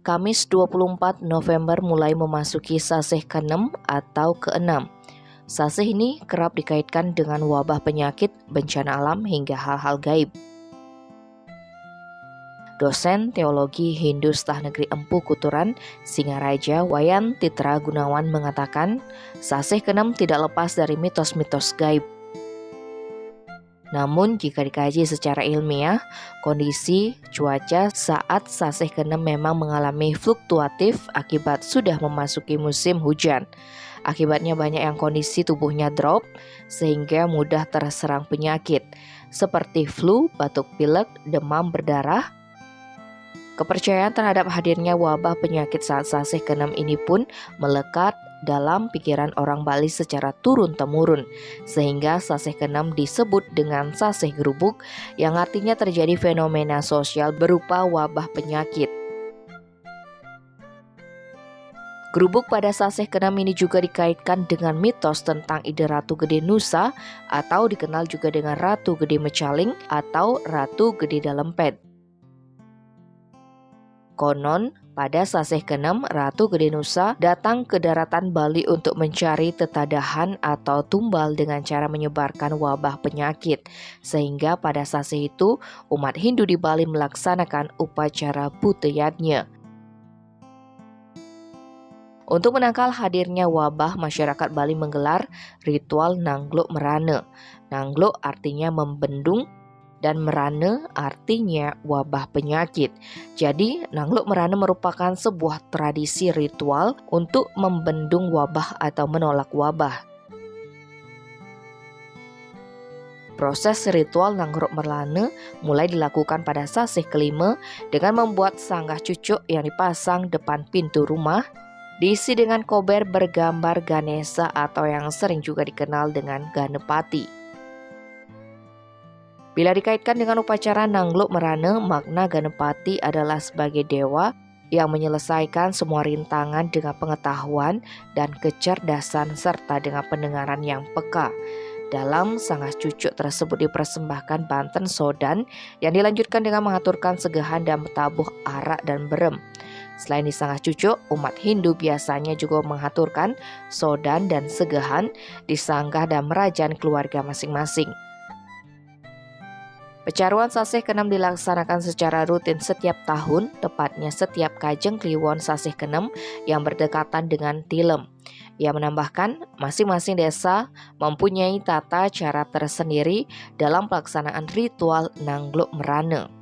Kamis 24 November mulai memasuki sasih ke-6 atau ke-6. Sasih ini kerap dikaitkan dengan wabah penyakit, bencana alam hingga hal-hal gaib. Dosen Teologi Hindu Stah Negeri Empu Kuturan, Singaraja, Wayan Titra Gunawan mengatakan, sasih ke-6 tidak lepas dari mitos-mitos gaib. Namun jika dikaji secara ilmiah, kondisi cuaca saat sasih ke-6 memang mengalami fluktuatif akibat sudah memasuki musim hujan. Akibatnya banyak yang kondisi tubuhnya drop sehingga mudah terserang penyakit seperti flu, batuk pilek, demam berdarah. Kepercayaan terhadap hadirnya wabah penyakit saat sasih ke-6 ini pun melekat dalam pikiran orang Bali secara turun-temurun, sehingga sasih ke-6 disebut dengan sasih gerubuk, yang artinya terjadi fenomena sosial berupa wabah penyakit. Gerubuk pada sasih ke-6 ini juga dikaitkan dengan mitos tentang ide Ratu Gede Nusa atau dikenal juga dengan Ratu Gede Mecaling atau Ratu Gede Dalempet. Konon, pada sasih ke-6, Ratu Gede Nusa datang ke daratan Bali untuk mencari tetadahan atau tumbal dengan cara menyebarkan wabah penyakit. Sehingga pada sasih itu, umat Hindu di Bali melaksanakan upacara Buteyadnya. Untuk menangkal hadirnya wabah, masyarakat Bali menggelar ritual Nangluk Merana. Nangluk artinya membendung, dan merana artinya wabah penyakit. Jadi, Nangluk Merana merupakan sebuah tradisi ritual untuk membendung wabah atau menolak wabah. Proses ritual Nangluk Merana mulai dilakukan pada sasih ke-5 dengan membuat sanggah cucuk yang dipasang depan pintu rumah, diisi dengan kober bergambar Ganesha atau yang sering juga dikenal dengan Ganepati. Bila dikaitkan dengan upacara Nangluk Merana, makna Ganepati adalah sebagai dewa yang menyelesaikan semua rintangan dengan pengetahuan dan kecerdasan serta dengan pendengaran yang peka. Dalam sanggah cucuk tersebut dipersembahkan banten sodan yang dilanjutkan dengan mengaturkan segahan dan bertabuh arak dan berem. Selain di sanggah cucuk, umat Hindu biasanya juga mengaturkan sodan dan segahan di sanggah dan merajan keluarga masing-masing. Pecaruan sasih ke-6 dilaksanakan secara rutin setiap tahun, tepatnya setiap Kajeng Kliwon sasih ke-6 yang berdekatan dengan Tilem. Ia menambahkan, masing-masing desa mempunyai tata cara tersendiri dalam pelaksanaan ritual Nangluk Merana.